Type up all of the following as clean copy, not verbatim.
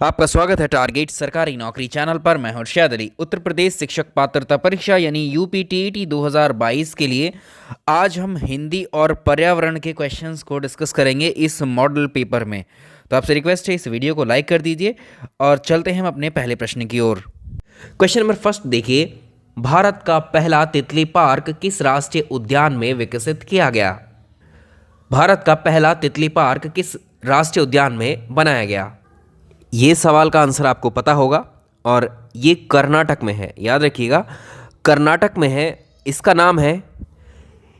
आपका स्वागत है टारगेट सरकारी नौकरी चैनल पर। मैं हूं अर्शद अली। उत्तर प्रदेश शिक्षक पात्रता परीक्षा यानी यूपीटीईटी 2022 के लिए आज हम हिंदी और पर्यावरण के क्वेश्चंस को डिस्कस करेंगे इस मॉडल पेपर में। तो आपसे रिक्वेस्ट है इस वीडियो को लाइक कर दीजिए और चलते हैं हम अपने पहले प्रश्न की ओर। क्वेश्चन नंबर फर्स्ट देखिए, भारत का पहला तितली पार्क किस राष्ट्रीय उद्यान में विकसित किया गया? भारत का पहला तितली पार्क किस राष्ट्रीय उद्यान में बनाया गया? ये सवाल का आंसर आपको पता होगा और ये कर्नाटक में है। याद रखिएगा, कर्नाटक में है। इसका नाम है,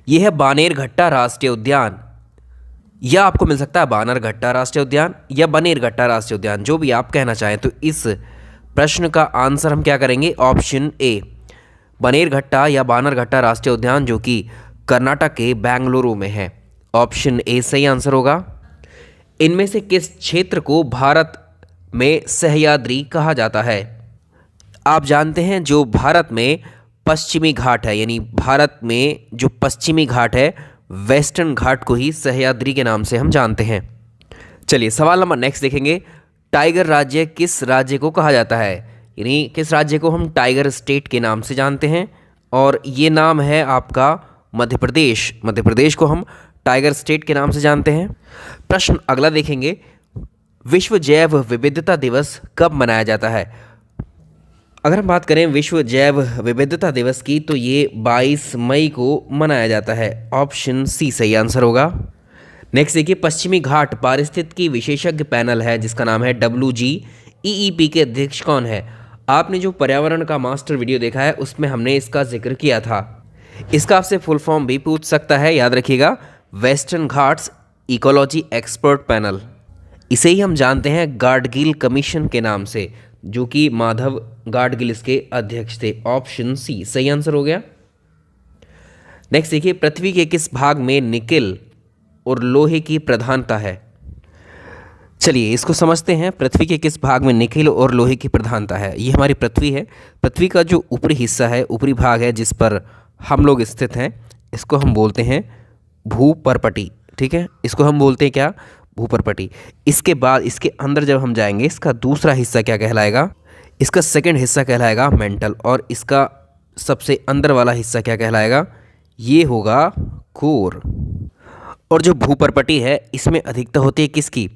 ये है बानेरघट्टा राष्ट्रीय उद्यान, या आपको मिल सकता है बानरघट्टा राष्ट्रीय उद्यान या बनेरघट्टा राष्ट्रीय उद्यान, जो भी आप कहना चाहें। तो इस प्रश्न का आंसर हम क्या करेंगे? ऑप्शन ए, बनेरघट्टा या बानरघट्टा राष्ट्रीय उद्यान, जो कि कर्नाटक के बेंगलुरु में है। ऑप्शन ए सही आंसर होगा। इनमें से किस क्षेत्र को भारत में सह्याद्री कहा जाता है? आप जानते हैं जो भारत में पश्चिमी घाट है, यानी भारत में जो पश्चिमी घाट है, वेस्टर्न घाट को ही सह्याद्री के नाम से हम जानते हैं। चलिए सवाल नंबर नेक्स्ट देखेंगे। टाइगर राज्य किस राज्य को कहा जाता है? यानी किस राज्य को हम टाइगर स्टेट के नाम से जानते हैं, और ये नाम है आपका मध्य प्रदेश। मध्य प्रदेश को हम टाइगर स्टेट के नाम से जानते हैं। प्रश्न अगला देखेंगे, विश्व जैव विविधता दिवस कब मनाया जाता है? अगर हम बात करें विश्व जैव विविधता दिवस की, तो ये 22 मई को मनाया जाता है। ऑप्शन सी सही आंसर होगा। नेक्स्ट देखिए, पश्चिमी घाट पारिस्थितिकी विशेषज्ञ पैनल है जिसका नाम है WGEEP के अध्यक्ष कौन है? आपने जो पर्यावरण का मास्टर वीडियो देखा है उसमें हमने इसका जिक्र किया था। इसका आपसे फुल फॉर्म भी पूछ सकता है, याद रखिएगा, western Ghats ecology expert panel. इसे ही हम जानते हैं गाडगिल कमीशन के नाम से, जो कि माधव गाडगिल इसके अध्यक्ष थे। ऑप्शन सी सही आंसर हो गया। नेक्स्ट देखिए, पृथ्वी के किस भाग में निकेल और लोहे की प्रधानता है? चलिए इसको समझते हैं। पृथ्वी के किस भाग में निकेल और लोहे की प्रधानता है? ये हमारी पृथ्वी है। पृथ्वी का जो ऊपरी हिस्सा है, ऊपरी भाग है जिस पर हम लोग स्थित हैं, इसको हम बोलते हैं भूपर्पटी। ठीक है, इसको हम बोलते हैं क्या? भूपर्पटी। इसके बाद इसके अंदर जब हम जाएंगे, इसका दूसरा हिस्सा क्या कहलाएगा? इसका सेकंड हिस्सा कहलाएगा मेंटल, और इसका सबसे अंदर वाला हिस्सा क्या कहलाएगा? ये होगा कोर। और जो भूपर्पटी है इसमें अधिकता होती है किसकी?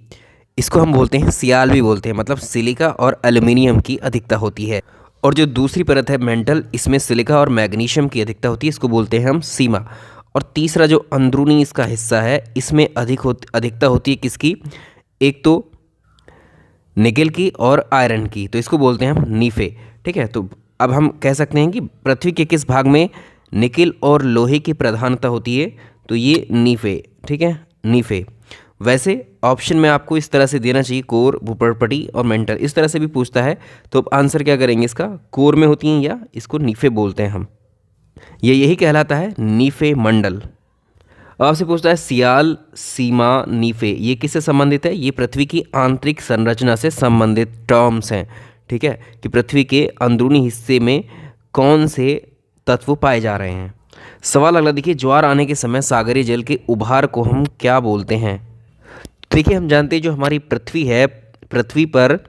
इसको हम बोलते हैं सियाल भी बोलते हैं, मतलब सिलिका और एल्यूमिनियम की अधिकता होती है। और जो दूसरी परत है मेंटल, इसमें सिलिका और मैग्नीशियम की अधिकता होती है, इसको बोलते हैं हम सीमा। और तीसरा जो अंदरूनी इसका हिस्सा है, इसमें अधिकता होती है किसकी? एक तो निकेल की और आयरन की, तो इसको बोलते हैं हम नीफे। ठीक है, तो अब हम कह सकते हैं कि पृथ्वी के किस भाग में निकेल और लोहे की प्रधानता होती है? तो ये नीफे। ठीक है, नीफे। वैसे ऑप्शन में आपको इस तरह से देना चाहिए, कोर, भूपर्पटी और मेंटल, इस तरह से भी पूछता है, तो अब आंसर क्या करेंगे इसका? कोर में होती हैं या इसको नीफे बोलते हैं हम। ये यही कहलाता है नीफे मंडल। अब आपसे पूछता है सियाल, सीमा, नीफे, ये किससे संबंधित है? ये पृथ्वी की आंतरिक संरचना से संबंधित टर्म्स हैं। ठीक है, कि पृथ्वी के अंदरूनी हिस्से में कौन से तत्व पाए जा रहे हैं। सवाल अगला देखिए, ज्वार आने के समय सागरीय जल के उभार को हम क्या बोलते हैं? देखिए हम जानते हैं जो हमारी पृथ्वी है, पृथ्वी पर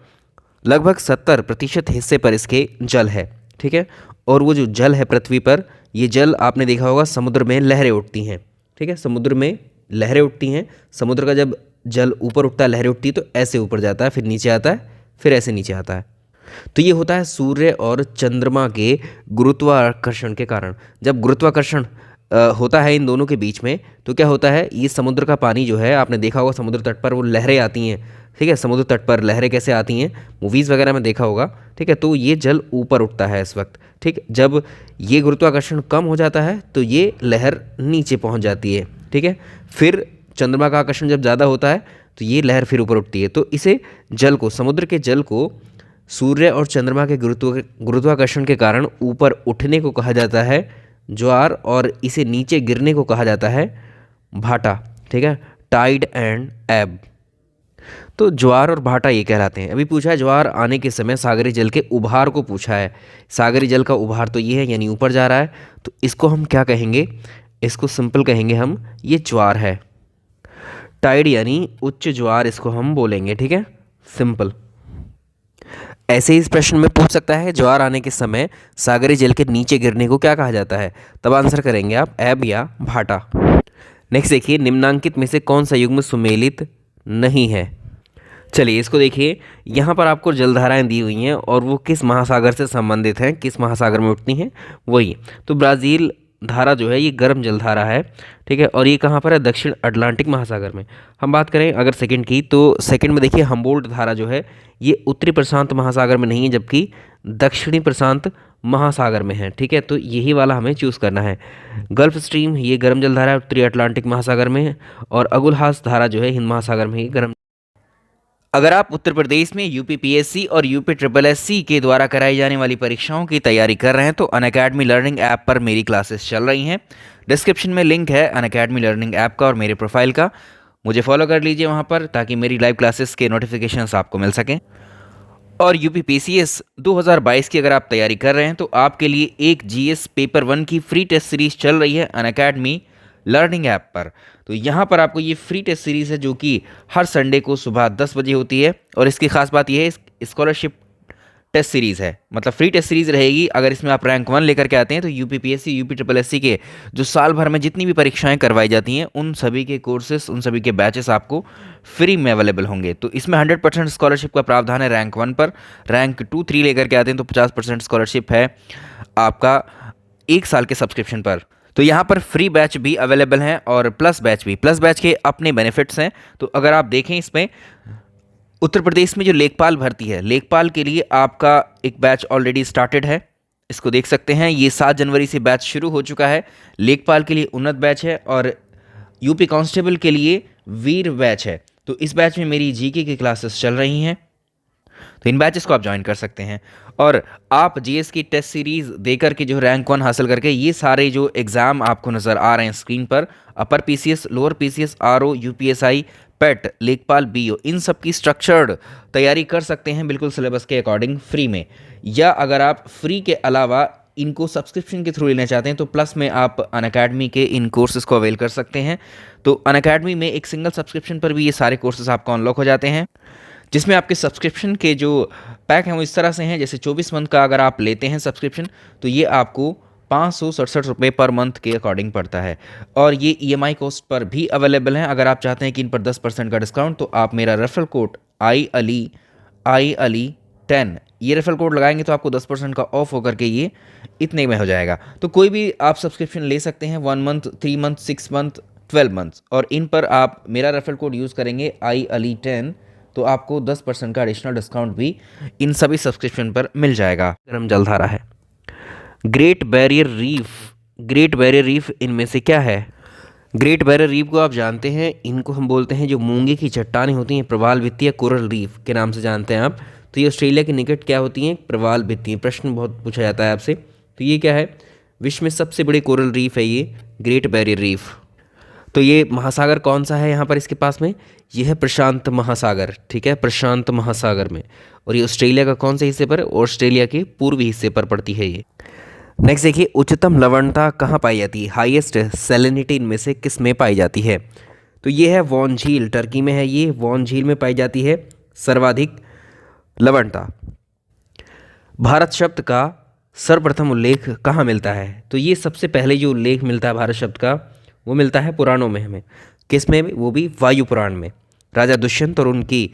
लगभग 70% हिस्से पर इसके जल है। ठीक है, और वो जो जल है पृथ्वी पर, ये जल आपने देखा होगा समुद्र में लहरें उठती हैं। ठीक है, समुद्र में लहरें उठती हैं। समुद्र का जब जल ऊपर उठता है, लहरें उठती है, तो ऐसे ऊपर जाता है, फिर नीचे आता है, फिर ऐसे नीचे आता है। तो ये होता है सूर्य और चंद्रमा के गुरुत्वाकर्षण के कारण। जब गुरुत्वाकर्षण होता है इन दोनों के बीच में, तो क्या होता है, ये समुद्र का पानी जो है, आपने देखा होगा समुद्र तट पर वो लहरें आती हैं। ठीक है, समुद्र तट पर लहरें कैसे आती हैं, मूवीज़ वगैरह में देखा होगा। ठीक है, तो ये जल ऊपर उठता है इस वक्त। ठीक, जब ये गुरुत्वाकर्षण कम हो जाता है तो ये लहर नीचे पहुंच जाती है। ठीक है, फिर चंद्रमा का आकर्षण जब ज़्यादा होता है तो ये लहर फिर ऊपर उठती है। तो इसे जल को, समुद्र के जल को सूर्य और चंद्रमा के गुरुत्वाकर्षण के कारण ऊपर उठने को कहा जाता है ज्वार, और इसे नीचे गिरने को कहा जाता है भाटा। ठीक है, टाइड एंड एब। तो ज्वार और भाटा ये कहलाते हैं। अभी पूछा है ज्वार आने के समय सागरीय जल के उभार को पूछा है। सागरीय जल का उभार तो ये है, यानी ऊपर जा रहा है, तो इसको हम क्या कहेंगे? इसको सिंपल कहेंगे हम, ये ज्वार है। टाइड यानी उच्च ज्वार इसको हम बोलेंगे। ठीक है, सिंपल। ऐसे ही इस प्रश्न में पूछ सकता है ज्वार आने के समय सागरी जल के नीचे गिरने को क्या कहा जाता है। तब आंसर करेंगे आप एब या भाटा। नेक्स्ट देखिए, निम्नांकित में से कौन सा युग्म सुमेलित नहीं है। चलिए इसको देखिए, यहाँ पर आपको जलधाराएं दी हुई हैं और वो किस महासागर से संबंधित हैं, किस महासागर में उठती हैं वही। तो ब्राज़ील धारा जो है ये गर्म जलधारा है, ठीक है, और ये कहाँ पर है, दक्षिण अटलांटिक महासागर में। हम बात करें अगर सेकंड की, तो सेकंड में देखिए हम्बोल्ट धारा जो है ये उत्तरी प्रशांत महासागर में नहीं है, जबकि दक्षिणी प्रशांत महासागर में है, ठीक है। तो यही वाला हमें चूज़ करना है। गल्फ स्ट्रीम ये गर्म जलधारा है, उत्तरी अटलांटिक महासागर में है, और अगुलहास धारा जो है हिंद महासागर में ही गर्म। अगर आप उत्तर प्रदेश में यूपीपीएससी और यूपी ट्रिपल एससी के द्वारा कराई जाने वाली परीक्षाओं की तैयारी कर रहे हैं तो अनअकैडमी लर्निंग ऐप पर मेरी क्लासेस चल रही हैं। डिस्क्रिप्शन में लिंक है अनअकैडमी लर्निंग ऐप का और मेरे प्रोफाइल का, मुझे फॉलो कर लीजिए वहाँ पर ताकि मेरी लाइव क्लासेस के नोटिफिकेशंस आपको मिल सकें। और यूपीपीसीएस 2022 की अगर आप तैयारी कर रहे हैं तो आपके लिए एक जीएस पेपर 1 की फ्री टेस्ट सीरीज चल रही है अनअकैडमी लर्निंग ऐप पर। तो यहाँ पर आपको ये फ्री टेस्ट सीरीज़ है जो कि हर संडे को सुबह 10 बजे होती है, और इसकी खास बात यह है स्कॉलरशिप टेस्ट सीरीज़ है, मतलब फ्री टेस्ट सीरीज़ रहेगी। अगर इसमें आप रैंक 1 लेकर के आते हैं तो यूपीपीएससी यूपी ट्रिपल एससी के जो साल भर में जितनी भी परीक्षाएं करवाई जाती हैं उन सभी के कोर्सेस, उन सभी के बैचेस आपको फ्री में अवेलेबल होंगे। तो इसमें 100% स्कॉलरशिप का प्रावधान है रैंक 1 पर। रैंक 2, 3 लेकर के आते हैं तो 50% स्कॉलरशिप है आपका 1 साल के सब्सक्रिप्शन पर। तो यहाँ पर फ्री बैच भी अवेलेबल हैं और प्लस बैच भी। प्लस बैच के अपने बेनिफिट्स हैं। तो अगर आप देखें इसमें उत्तर प्रदेश में जो लेखपाल भर्ती है, लेखपाल के लिए आपका एक बैच ऑलरेडी स्टार्टेड है, इसको देख सकते हैं। ये 7 जनवरी से बैच शुरू हो चुका है। लेखपाल के लिए उन्नत बैच है और यूपी कांस्टेबल के लिए वीर बैच है। तो इस बैच में मेरी जीके की क्लासेस चल रही हैं, तो इन बैचेस को आप ज्वाइन कर सकते हैं। और आप जीएस की टेस्ट सीरीज देकर के जो रैंक 1 हासिल करके ये सारे जो एग्ज़ाम आपको नज़र आ रहे हैं स्क्रीन पर, upper PCS, lower PCS, RO, UPSI, PET, लेखपाल, बीओ, इन सब की स्ट्रक्चर्ड तैयारी कर सकते हैं बिल्कुल सिलेबस के अकॉर्डिंग फ्री में। या अगर आप फ्री के अलावा इनको सब्सक्रिप्शन के थ्रू लेना चाहते हैं तो प्लस में आप अनअकैडमी के इन कोर्सेज़ को अवेल कर सकते हैं। तो अनअकैडमी में एक सिंगल सब्सक्रिप्शन पर भी ये सारे कोर्सेज़ आपको अनलॉक हो जाते हैं, जिसमें आपके सब्सक्रिप्शन के जो पैक हैं वो इस तरह से हैं। जैसे 24 मंथ का अगर आप लेते हैं सब्सक्रिप्शन तो ये आपको 567 रुपये पर मंथ के अकॉर्डिंग पड़ता है, और ये ईएमआई कॉस्ट पर भी अवेलेबल हैं। अगर आप चाहते हैं कि इन पर 10% का डिस्काउंट, तो आप मेरा रेफरल कोड IALI10 ये रेफरल कोड लगाएंगे तो आपको 10% का ऑफ होकर के ये इतने में हो जाएगा। तो कोई भी आप सब्सक्रिप्शन ले सकते हैं, 1 मंथ, 3 मंथ, 6 मंथ, 12 मंथ्स, और इन पर आप मेरा रेफरल कोड यूज़ करेंगे IALI10 तो आपको 10% का एडिशनल डिस्काउंट भी इन सभी सब्सक्रिप्शन पर मिल जाएगा। गर्म जलधारा है। Great barrier reef, great barrier reef इनमें से क्या है। ग्रेट बैरियर रीफ को आप जानते हैं, इनको हम बोलते हैं जो मूंगे की चट्टानें होती हैं, प्रवाल भित्ति या कोरल रीफ के नाम से जानते हैं आप। तो ये ऑस्ट्रेलिया के निकट क्या होती हैं, प्रवाल भित्ति। प्रश्न बहुत पूछा जाता है आपसे। तो ये क्या है, विश्व में सबसे बड़े कोरल रीफ है ये ग्रेट बैरियर रीफ। तो ये महासागर कौन सा है यहाँ पर इसके पास में, ये है प्रशांत महासागर, ठीक है, प्रशांत महासागर में। और ये ऑस्ट्रेलिया का कौन से हिस्से पर, ऑस्ट्रेलिया के पूर्वी हिस्से पर पड़ती है ये। नेक्स्ट देखिए, उच्चतम लवणता कहाँ पाई जाती है, हाईएस्ट सैलिनिटी इनमें से किस में पाई जाती है। तो ये है वॉन झील, टर्की में है ये, वॉन झील में पाई जाती है सर्वाधिक लवणता। भारत शब्द का सर्वप्रथम उल्लेख कहाँ मिलता है। तो ये सबसे पहले जो उल्लेख मिलता है भारत शब्द का वो मिलता है पुराणों में हमें। किस में, वो भी वायु पुराण में। राजा दुष्यंत और उनकी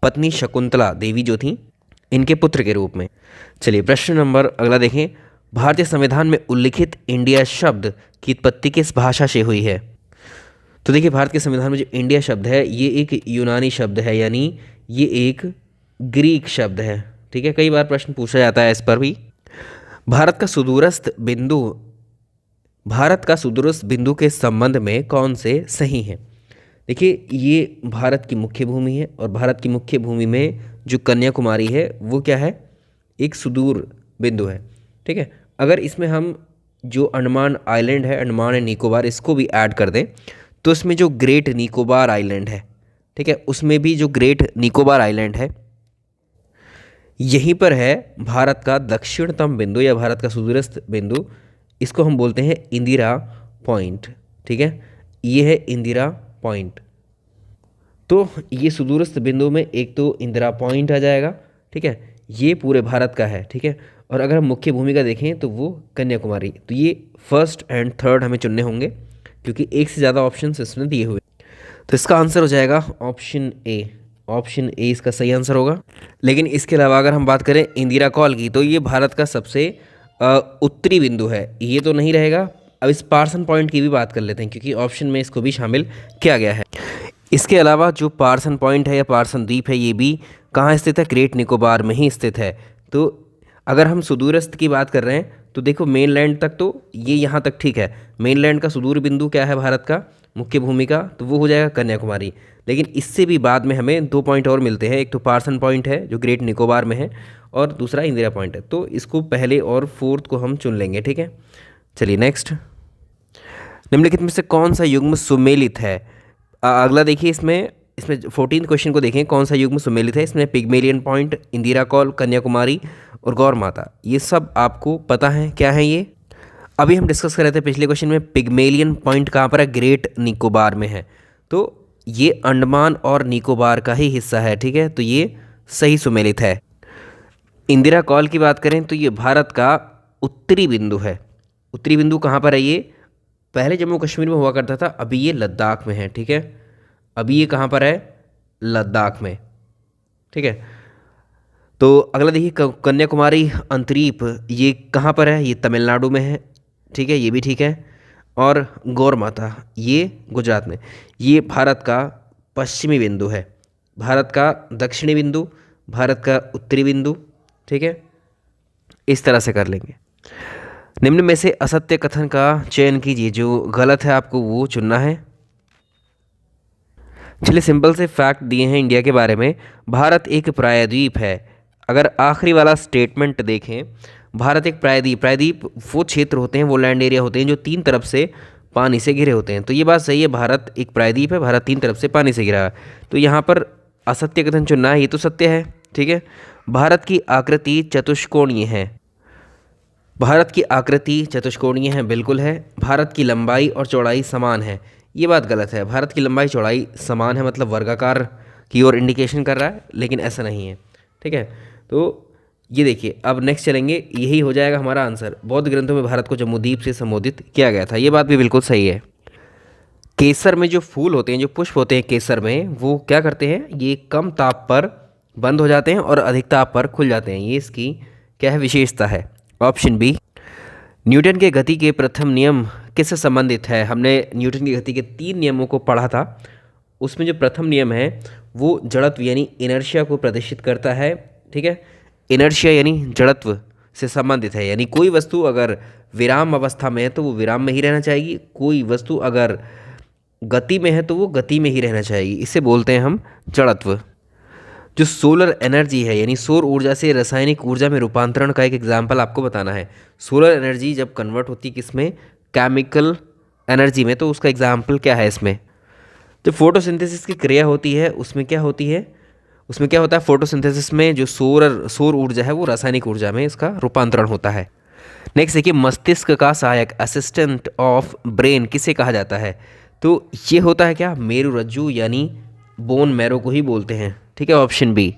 पत्नी शकुंतला देवी जो थी, इनके पुत्र के रूप में। चलिए प्रश्न नंबर अगला देखें, भारतीय संविधान में उल्लिखित इंडिया शब्द की उत्पत्ति किस भाषा से हुई है। तो देखिए भारत के संविधान में जो इंडिया शब्द है ये एक यूनानी शब्द है, यानी ये एक ग्रीक शब्द है, ठीक है। कई बार प्रश्न पूछा जाता है इस पर भी। भारत का सुदूरस्थ बिंदु के संबंध में कौन से सही हैं। देखिए ये भारत की मुख्य भूमि है, और भारत की मुख्य भूमि में जो कन्याकुमारी है वो क्या है, एक सुदूर बिंदु है, ठीक है। अगर इसमें हम जो अंडमान आइलैंड है, अंडमान एंड निकोबार, इसको भी ऐड कर दें तो इसमें जो ग्रेट निकोबार आइलैंड है, ठीक है, उसमें भी जो ग्रेट निकोबार आइलैंड है यहीं पर है भारत का दक्षिणतम बिंदु या भारत का सुदूरस्थ बिंदु। इसको हम बोलते हैं इंदिरा पॉइंट, ठीक है, ये है इंदिरा पॉइंट। तो ये सुदूरस्थ बिंदु में एक तो इंदिरा पॉइंट आ जाएगा, ठीक है, ये पूरे भारत का है, ठीक है। और अगर हम मुख्य भूमिका देखें तो वो कन्याकुमारी। तो ये फर्स्ट एंड थर्ड हमें चुनने होंगे क्योंकि एक से ज़्यादा ऑप्शन इसमें दिए हुए। तो इसका आंसर हो जाएगा ऑप्शन ए। ऑप्शन ए इसका सही आंसर होगा। लेकिन इसके अलावा अगर हम बात करें इंदिरा कॉल की, तो ये भारत का सबसे उत्तरी बिंदु है, ये तो नहीं रहेगा। अब इस पार्सन पॉइंट की भी बात कर लेते हैं क्योंकि ऑप्शन में इसको भी शामिल किया गया है। इसके अलावा जो पार्सन पॉइंट है या पार्सन द्वीप है, ये भी कहाँ स्थित है? ग्रेट निकोबार में ही स्थित है। तो अगर हम सुदूरस्थ की बात कर रहे हैं तो देखो मेनलैंड तक तो ये यहाँ तक ठीक है। मेनलैंड का सुदूर बिंदु क्या है भारत का, मुख्य भूमिका, तो वो हो जाएगा कन्याकुमारी। लेकिन इससे भी बाद में हमें 2 पॉइंट और मिलते हैं। एक तो पार्सन पॉइंट है जो ग्रेट निकोबार में है और दूसरा इंदिरा पॉइंट है। तो इसको पहले और फोर्थ को हम चुन लेंगे, ठीक है। चलिए नेक्स्ट, निम्नलिखित में से कौन सा युग्म सुमेलित है? अगला देखिए, इसमें 14 क्वेश्चन को देखें, कौन सा युग्म सुमेलित है? इसमें Pygmalion point, Indira call, Kanyakumari और गौर माता, ये सब आपको पता है क्या है ये? अभी हम डिस्कस कर रहे थे पिछले क्वेश्चन में पिग्मेलियन पॉइंट कहाँ पर है? ग्रेट निकोबार में है। तो ये अंडमान और निकोबार का ही हिस्सा है, ठीक है। तो ये सही सुमेलित है। इंदिरा कॉल की बात करें तो ये भारत का उत्तरी बिंदु है। उत्तरी बिंदु कहाँ पर है? ये पहले जम्मू कश्मीर में हुआ करता था, अभी ये लद्दाख में है, ठीक है। अभी ये कहाँ पर है? लद्दाख में, ठीक है। तो अगला देखिए, कन्याकुमारी अंतरीप, ये कहाँ पर है? ये तमिलनाडु में है, ठीक है, ये भी ठीक है। और गौर माता ये गुजरात में। ये भारत का पश्चिमी बिंदु है, भारत का दक्षिणी बिंदु, भारत का उत्तरी बिंदु, ठीक है। इस तरह से कर लेंगे। निम्न में से असत्य कथन का चयन कीजिए, जो गलत है आपको वो चुनना है। चलिए सिंपल से फैक्ट दिए हैं इंडिया के बारे में। भारत एक प्रायद्वीप है। अगर आखिरी वाला स्टेटमेंट देखें, भारत एक प्रायद्वीप वो क्षेत्र होते हैं, वो लैंड एरिया होते हैं जो 3 तरफ से पानी से घिरे होते हैं। तो ये बात सही है, भारत एक प्रायद्वीप है, भारत 3 तरफ से पानी से घिरा है। तो यहाँ पर असत्य कथन चुनना है, ये तो सत्य है, ठीक है। भारत की आकृति चतुष्कोणीय है। भारत की आकृति चतुष्कोणीय है, बिल्कुल है। भारत की लंबाई और चौड़ाई समान है, ये बात गलत है। भारत की लंबाई चौड़ाई समान है मतलब वर्गाकार की ओर इंडिकेशन कर रहा है, लेकिन ऐसा नहीं है, ठीक है। तो ये देखिए, अब नेक्स्ट चलेंगे, यही हो जाएगा हमारा आंसर। बौद्ध ग्रंथों में भारत को जम्बूद्वीप से संबोधित किया गया था, ये बात भी बिल्कुल सही है। केसर में जो फूल होते हैं, जो पुष्प होते हैं केसर में, वो क्या करते हैं? ये कम ताप पर बंद हो जाते हैं और अधिक ताप पर खुल जाते हैं। ये इसकी क्या है? विशेषता है। Option B. न्यूटन के गति के प्रथम नियम किससे संबंधित है? हमने न्यूटन की गति के 3 नियमों को पढ़ा था। उसमें जो प्रथम नियम है वो जड़त्व यानी इनर्शिया को प्रदर्शित करता है, ठीक है। इनर्शिया यानी जड़त्व से संबंधित है, यानी कोई वस्तु अगर विराम अवस्था में है तो वो विराम में ही रहना चाहिए, कोई वस्तु अगर गति में है तो वो गति में ही रहना चाहिए। इसे बोलते हैं हम जड़त्व। जो सोलर एनर्जी है यानी सौर ऊर्जा से रासायनिक ऊर्जा में रूपांतरण का एक एग्जाम्पल आपको बताना है। सोलर एनर्जी जब कन्वर्ट होती है किसमें? केमिकल एनर्जी में। तो उसका एग्जाम्पल क्या है इसमें? जो फोटोसिंथेसिस की क्रिया होती है उसमें क्या होती है? उसमें क्या होता है? फोटोसिंथेसिस में जो सौर ऊर्जा है वो रासायनिक ऊर्जा में इसका रूपांतरण होता है। नेक्स्ट देखिए, मस्तिष्क का सहायक असिस्टेंट ऑफ ब्रेन किसे कहा जाता है? तो ये होता है क्या? मेरुरज्जु यानी बोन मैरो को ही बोलते हैं, ठीक है। Option B.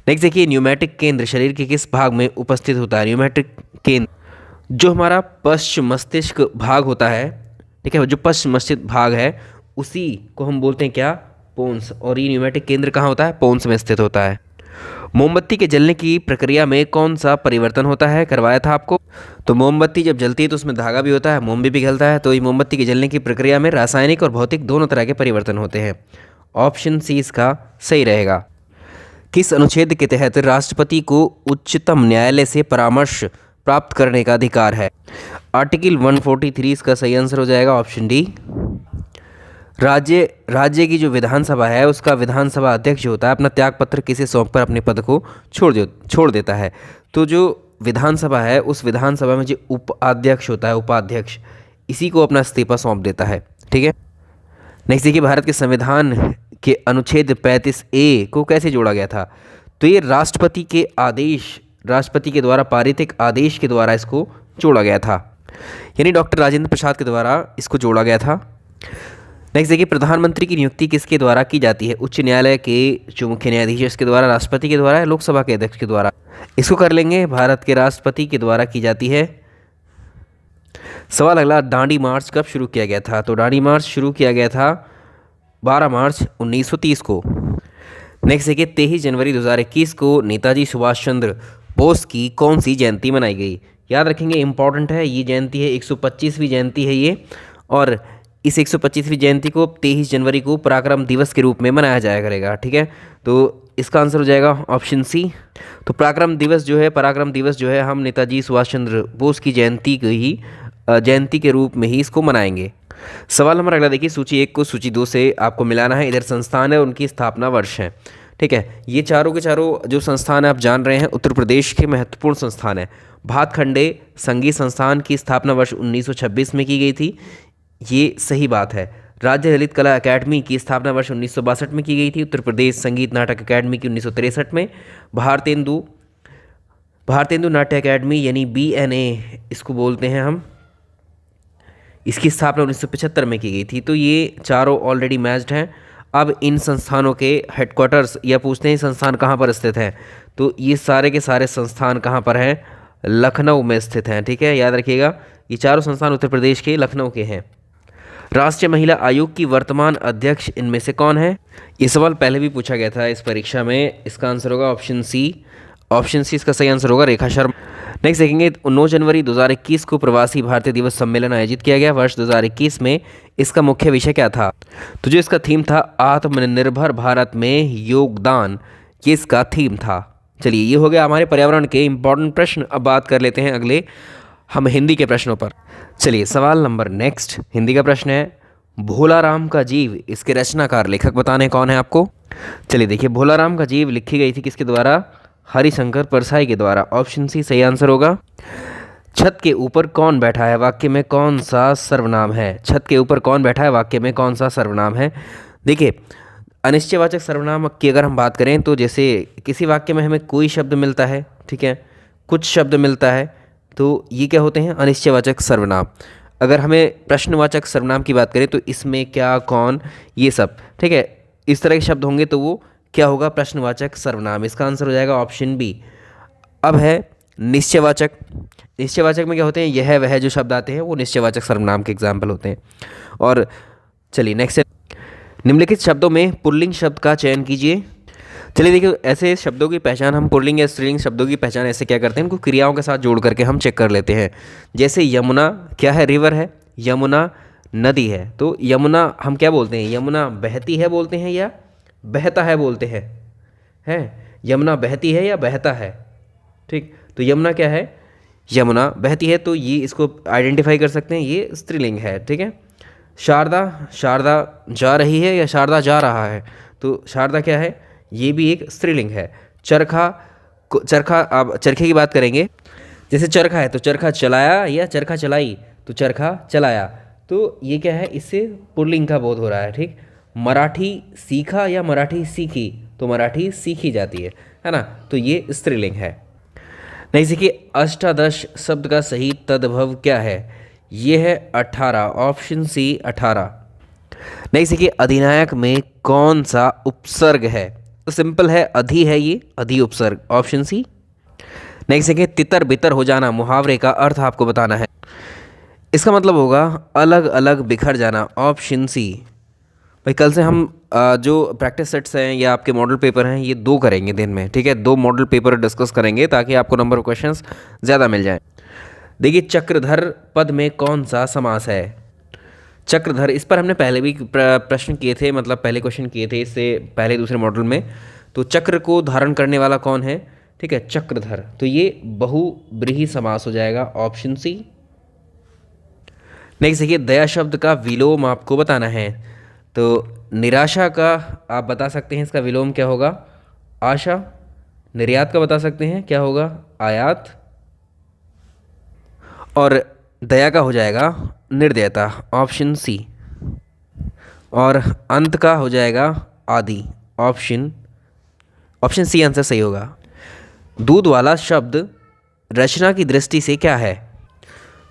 नेक्स्ट देखिए, न्यूमैटिक केंद्र शरीर के किस भाग में उपस्थित होता है? न्यूमैटिक केंद्र जो हमारा पश्च मस्तिष्क भाग होता है, ठीक है, जो पश्च मस्तिष्क भाग है उसी को हम बोलते हैं क्या? पोन्स। और ये न्यूमैटिक केंद्र कहाँ होता है? पोन्स में स्थित होता है। मोमबत्ती के जलने की प्रक्रिया में कौन सा परिवर्तन होता है? करवाया था आपको। तो मोमबत्ती जब जलती है तो उसमें धागा भी होता है, मोम भी पिघलता है। तो ये मोमबत्ती के जलने की प्रक्रिया में रासायनिक और भौतिक दोनों तरह के परिवर्तन होते हैं। ऑप्शन सी इसका सही रहेगा। किस अनुच्छेद के तहत राष्ट्रपति को उच्चतम न्यायालय से परामर्श प्राप्त करने का अधिकार है? आर्टिकल 143 इसका सही आंसर हो जाएगा। Option D. राज्य की जो विधानसभा है उसका विधानसभा अध्यक्ष जो होता है अपना त्यागपत्र किसे सौंपकर अपने पद को छोड़ देता है? तो जो विधानसभा है उस विधानसभा में जो उपाध्यक्ष होता है, उपाध्यक्ष, इसी को अपना इस्तीफा सौंप देता है, ठीक है। नेक्स्ट देखिए, भारत के संविधान के अनुच्छेद 35A को कैसे जोड़ा गया था? तो ये राष्ट्रपति के द्वारा पारित एक आदेश के द्वारा इसको जोड़ा गया था, यानी डॉक्टर राजेंद्र प्रसाद के द्वारा इसको जोड़ा गया था। नेक्स्ट देखिए, प्रधानमंत्री की नियुक्ति किसके द्वारा की जाती है? उच्च न्यायालय के जो मुख्य न्यायाधीश है इसके द्वारा, राष्ट्रपति के द्वारा, लोकसभा के अध्यक्ष के द्वारा? इसको कर लेंगे, भारत के राष्ट्रपति के द्वारा की जाती है। सवाल अगला, दांडी मार्च कब शुरू किया गया था? तो दांडी मार्च शुरू किया गया था 12 मार्च 1930 को। नेक्स्ट देखिए, 23 जनवरी 2021 को नेताजी सुभाष चंद्र बोस की कौन सी जयंती मनाई गई? याद रखेंगे, इंपॉर्टेंट है ये जयंती है, 125वीं जयंती है ये, और इस 125वीं जयंती को 23 जनवरी को पराक्रम दिवस के रूप में मनाया जाया करेगा। ठीक है, तो इसका आंसर हो जाएगा ऑप्शन सी। तो पराक्रम दिवस जो है हम नेताजी सुभाष चंद्र बोस की जयंती के रूप में ही इसको मनाएंगे। सवाल नंबर अगला देखिए, सूची 1 को सूची 2 से आपको मिलाना है। इधर संस्थान है और उनकी स्थापना वर्ष है। ठीक है, ये चारों के चारों जो संस्थान आप जान रहे हैं उत्तर प्रदेश के महत्वपूर्ण संस्थान है। भातखंडे संगीत संस्थान की स्थापना वर्ष 1926 में की गई थी, ये सही बात है। राज्य ललित कला अकेडमी की स्थापना वर्ष 1962 में की गई थी। उत्तर प्रदेश संगीत नाटक अकेडमी की 1963 में। भारतेंदु नाट्य अकेडमी यानी BNA इसको बोलते हैं हम, इसकी स्थापना 1975 में की गई थी। तो ये चारों ऑलरेडी मैच्ड हैं। अब इन संस्थानों के हेडक्वार्टर्स या पूछते हैं संस्थान कहाँ पर स्थित हैं, तो ये सारे के सारे संस्थान कहाँ पर हैं? लखनऊ में स्थित हैं। ठीक है, याद रखिएगा, ये चारों संस्थान उत्तर प्रदेश के लखनऊ के हैं। राष्ट्रीय महिला आयोग की वर्तमान अध्यक्ष इनमें से कौन है? ये सवाल पहले भी पूछा गया था इस परीक्षा में। इसका आंसर होगा ऑप्शन सी। ऑप्शन सी इसका सही आंसर होगा, रेखा शर्मा। नेक्स्ट देखेंगे, 9 जनवरी 2021 को प्रवासी भारतीय दिवस सम्मेलन आयोजित किया गया। वर्ष 2021 में इसका मुख्य विषय क्या था? तो जो इसका थीम था आत्मनिर्भर भारत में योगदान, ये इसका थीम था। चलिए, ये हो गया हमारे पर्यावरण के इंपॉर्टेंट प्रश्न। अब बात कर लेते हैं अगले हम हिंदी के प्रश्नों पर। चलिए, सवाल नंबर नेक्स्ट हिंदी का प्रश्न है, भोला राम का जीव इसके रचनाकार लेखक बताने कौन है आपको? चलिए देखिए, भोला राम का जीव लिखी गई थी किसके द्वारा? हरिशंकर परसाई के द्वारा। ऑप्शन सी सही आंसर होगा। छत के ऊपर कौन बैठा है वाक्य में कौन सा सर्वनाम है? छत के ऊपर कौन बैठा है वाक्य में कौन सा सर्वनाम है? देखिए, अनिश्चयवाचक सर्वनाम की अगर हम बात करें तो जैसे किसी वाक्य में हमें कोई शब्द मिलता है, ठीक है, कुछ शब्द मिलता है, तो ये क्या होते हैं? अनिश्चयवाचक सर्वनाम। अगर हमें प्रश्नवाचक सर्वनाम की बात करें तो इसमें क्या, कौन, ये सब, ठीक है, इस तरह के शब्द होंगे तो वो क्या होगा? प्रश्नवाचक सर्वनाम। इसका आंसर हो जाएगा ऑप्शन बी। अब है निश्चयवाचक। निश्चयवाचक में क्या होते हैं? यह वह जो शब्द आते हैं वो निश्चयवाचक सर्वनाम के एग्जाम्पल होते हैं। और चलिए नेक्स्ट है, निम्नलिखित शब्दों में पुल्लिंग शब्द का चयन कीजिए। चलिए देखिए, ऐसे शब्दों की पहचान हम पुल्लिंग या स्त्रीलिंग शब्दों की पहचान ऐसे क्या करते हैं, उनको क्रियाओं के साथ जोड़ करके हम चेक कर लेते हैं। जैसे यमुना क्या है? रिवर है। यमुना नदी है। तो यमुना हम क्या बोलते हैं? यमुना बहती है बोलते हैं या बहता है बोलते हैं? यमुना बहती है या बहता है? ठीक, तो यमुना क्या है? यमुना बहती है, तो ये इसको आइडेंटिफाई कर सकते हैं, ये स्त्रीलिंग है। ठीक है, शारदा जा रही है या शारदा जा रहा है? तो शारदा क्या है? ये भी एक स्त्रीलिंग है। चरखा, अब चरखे की बात करेंगे। जैसे चरखा है तो चरखा चलाया या चरखा चलाई? तो चरखा चलाया, तो ये क्या है? इससे पुल्लिंग का बोध हो रहा है। ठीक, मराठी सीखा या मराठी सीखी? तो मराठी सीखी जाती है ना, तो ये स्त्रीलिंग है। नहीं सीखिए, अष्टादश शब्द का सही तद्भव क्या है? ये है 18। Option C 18। नहीं सीखिए, अधिनायक में कौन सा उपसर्ग है? तो सिंपल है, अधि है, ये अधि उपसर्ग। Option C. नेक्स्ट देखिए, तितर बितर हो जाना मुहावरे का अर्थ आपको बताना है। इसका मतलब होगा अलग अलग बिखर जाना। Option C. भाई कल से हम जो प्रैक्टिस सेट्स हैं या आपके मॉडल पेपर हैं ये 2 करेंगे दिन में। ठीक है, 2 मॉडल पेपर डिस्कस करेंगे ताकि आपको नंबर ऑफ क्वेश्चंस ज़्यादा मिल जाएं। देखिए, चक्रधर पद में कौन सा समास है? चक्रधर, इस पर हमने पहले भी प्रश्न किए थे, मतलब पहले क्वेश्चन किए थे इससे पहले दूसरे मॉडल में। तो चक्र को धारण करने वाला कौन है? ठीक है, चक्रधर। तो ये बहुब्रीहि समास हो जाएगा। Option C. नेक्स्ट देखिए, दया शब्द का विलोम आपको बताना है। तो निराशा का आप बता सकते हैं, इसका विलोम क्या होगा? आशा। निर्यात का बता सकते हैं, क्या होगा? आयात। और दया का हो जाएगा निर्दयता। Option C. और अंत का हो जाएगा आदि। ऑप्शन सी आंसर सही होगा। दूध वाला शब्द रचना की दृष्टि से क्या है?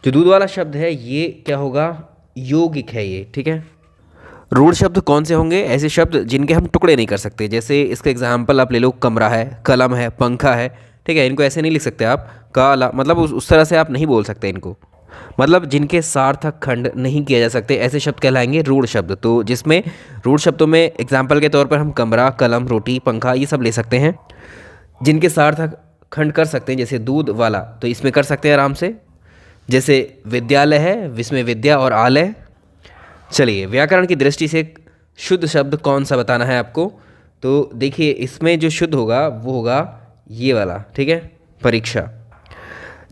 जो दूध वाला शब्द है ये क्या होगा? यौगिक है ये। ठीक है, रूढ़ शब्द कौन से होंगे? ऐसे शब्द जिनके हम टुकड़े नहीं कर सकते। जैसे इसका एग्जाम्पल आप ले लो, कमरा है, कलम है, पंखा है, ठीक है। इनको ऐसे नहीं लिख सकते आप, काला, मतलब उस तरह से आप नहीं बोल सकते इनको। मतलब जिनके सार्थक खंड नहीं किया जा सकते, ऐसे शब्द कहलाएंगे रूढ़ शब्द। तो जिसमें रूढ़ शब्दों में एग्जाम्पल के तौर पर हम कमरा, कलम, रोटी, पंखा ये सब ले सकते हैं। जिनके सार्थक खंड कर सकते हैं, जैसे दूध वाला, तो इसमें कर सकते हैं आराम से। जैसे विद्यालय है, विस्मय विद्या और आलय। चलिए, व्याकरण की दृष्टि से शुद्ध शब्द कौन सा बताना है आपको। तो देखिए, इसमें जो शुद्ध होगा वो होगा ये वाला, ठीक है, परीक्षा।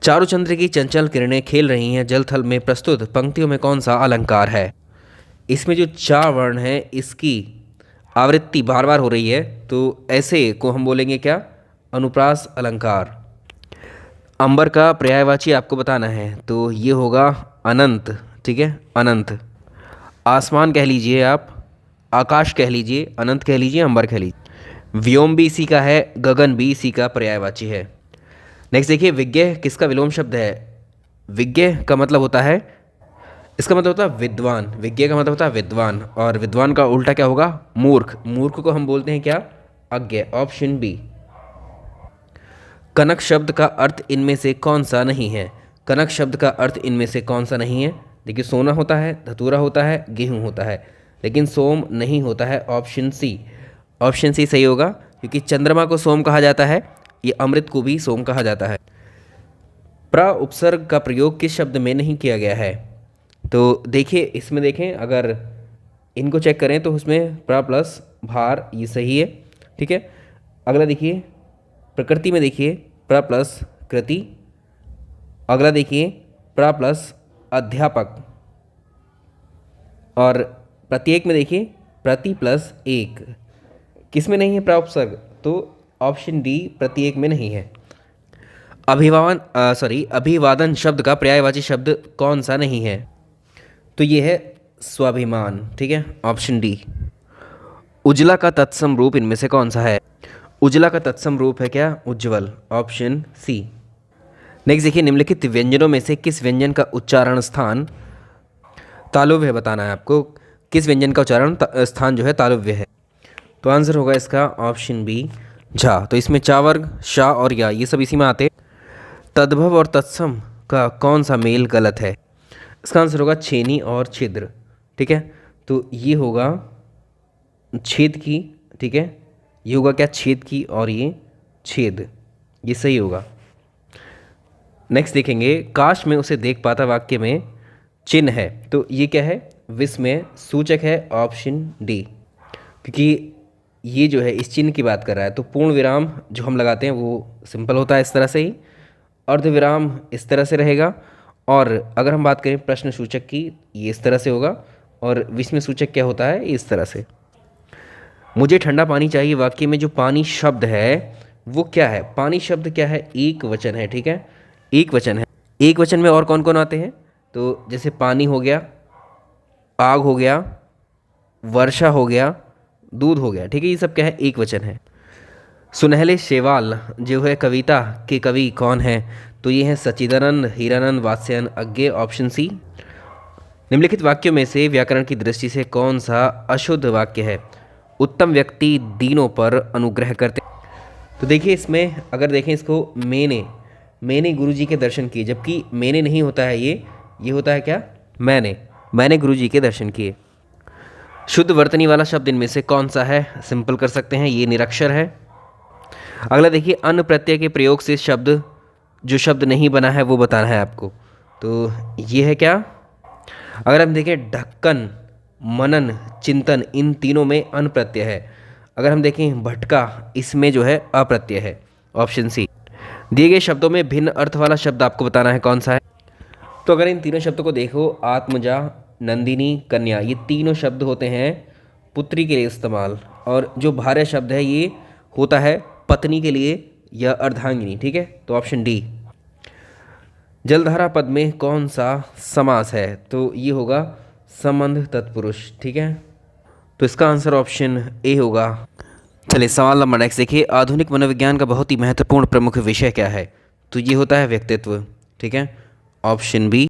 चारुचंद्र की चंचल किरणें खेल रही हैं जल थल में, प्रस्तुत पंक्तियों में कौन सा अलंकार है। इसमें जो चा वर्ण है इसकी आवृत्ति बार बार हो रही है, तो ऐसे को हम बोलेंगे क्या? अनुप्रास अलंकार। अंबर का पर्यायवाची आपको बताना है, तो ये होगा अनंत, ठीक है, अनंत। आसमान कह लीजिए आप, आकाश कह लीजिए, अनंत कह लीजिए, अंबर कह लीजिए। व्योम भी इसी का है, गगन भी इसी का पर्यायवाची है। नेक्स्ट देखिए, विज्ञ किसका विलोम शब्द है? विज्ञ का मतलब होता है, इसका मतलब होता है विद्वान। विज्ञ का मतलब होता है विद्वान, और विद्वान का उल्टा क्या होगा? मूर्ख। मूर्ख को हम बोलते हैं क्या? अज्ञ। Option B. कनक शब्द का अर्थ इनमें से कौन सा नहीं है? कनक शब्द का अर्थ इनमें से कौन सा नहीं है? देखिए, सोना होता है, धतूरा होता है, गेहूं होता है, लेकिन सोम नहीं होता है। ऑप्शन सी। ऑप्शन सी सही होगा, क्योंकि चंद्रमा को सोम कहा जाता है, ये अमृत को भी सोम कहा जाता है। प्र उपसर्ग का प्रयोग किस शब्द में नहीं किया गया है? तो देखिए, इसमें देखें, अगर इनको चेक करें तो उसमें प्र प्लस भार ये सही है, ठीक है। अगला देखिए, प्रकृति में देखिए प्र प्लस कृति। अगला देखिए प्र प्लस अध्यापक, और प्रत्येक में देखिए प्रति प्लस एक। किस में नहीं है प्र उपसर्ग? तो ऑप्शन डी, प्रत्येक में नहीं है। अभिवादन शब्द का पर्यायवाची शब्द कौन सा नहीं है? तो ये है स्वाभिमान, ठीक है, ऑप्शन डी। उजला का तत्सम रूप इनमें से कौन सा है? उजला का तत्सम रूप है क्या? उज्ज्वल। Option C. नेक्स्ट देखिए, निम्नलिखित व्यंजनों में से किस व्यंजन का उच्चारण स्थान तालव्य बताना है आपको। किस व्यंजन का उच्चारण स्थान जो है तालव्य है? तो आंसर होगा इसका ऑप्शन बी, झा। तो इसमें चावर्ग, शाह और या ये सब इसी में आते। तद्भव और तत्सम का कौन सा मेल गलत है? इसका आंसर होगा छेनी और छिद्र, ठीक है। तो ये होगा छेद की, ठीक है, ये होगा क्या? छेद की, और ये छेद, ये सही होगा। नेक्स्ट देखेंगे, काश में उसे देख पाता वाक्य में चिन्ह है, तो ये क्या है? विस्मय सूचक है। ऑप्शन डी, क्योंकि ये जो है इस चिन्ह की बात कर रहा है। तो पूर्ण विराम जो हम लगाते हैं वो सिंपल होता है इस तरह से ही, अर्ध विराम इस तरह से रहेगा, और अगर हम बात करें प्रश्न सूचक की, ये इस तरह से होगा, और विस्मय सूचक क्या होता है? इस तरह से। मुझे ठंडा पानी चाहिए वाक्य में जो पानी शब्द है वो क्या है? पानी शब्द क्या है? एक वचन है, ठीक है, एक वचन है। एक वचन में और कौन कौन आते हैं? तो जैसे पानी हो गया, आग हो गया, वर्षा हो गया, दूध हो गया, ठीक है, ये सब क्या है? एक वचन है। सुनहले शेवाल जो है कविता के कवि कौन है? तो ये हैं सच्चिदानंद, हीरानंद, वात्स्यायन, अज्ञे। Option C. निम्नलिखित वाक्यों में से व्याकरण की दृष्टि से कौन सा अशुद्ध वाक्य है? उत्तम व्यक्ति दीनों पर अनुग्रह करते। तो देखिए, इसमें अगर देखें इसको, मैंने गुरुजी के दर्शन किए, जबकि मैंने नहीं होता है, ये होता है क्या? मैंने गुरुजी के दर्शन किए। शुद्ध वर्तनी वाला शब्द इनमें से कौन सा है? सिंपल कर सकते हैं, ये निरक्षर है। अगला देखिए, अन्न प्रत्यय के प्रयोग से जो शब्द नहीं बना है वो बताना है आपको। तो ये है क्या? अगर हम देखें, ढक्कन, मनन, चिंतन, इन तीनों में अन्न प्रत्यय है। अगर हम देखें भटका, इसमें जो है अप्रत्यय है। Option C. दिए गए शब्दों में भिन्न अर्थ वाला शब्द आपको बताना है कौन सा है। तो अगर इन तीनों शब्दों को देखो, आत्मजा, नंदिनी, कन्या, ये तीनों शब्द होते हैं पुत्री के लिए इस्तेमाल, और जो भार्य शब्द है ये होता है पत्नी के लिए या अर्धांगिनी, ठीक है। तो ऑप्शन डी। जलधारा पद में कौन सा समास है? तो ये होगा संबंध तत्पुरुष, ठीक है। तो इसका आंसर ऑप्शन ए होगा। चलिए, सवाल नंबर नेक्स्ट देखिए, आधुनिक मनोविज्ञान का बहुत ही महत्वपूर्ण प्रमुख विषय क्या है? तो ये होता है व्यक्तित्व, ठीक है, ऑप्शन बी।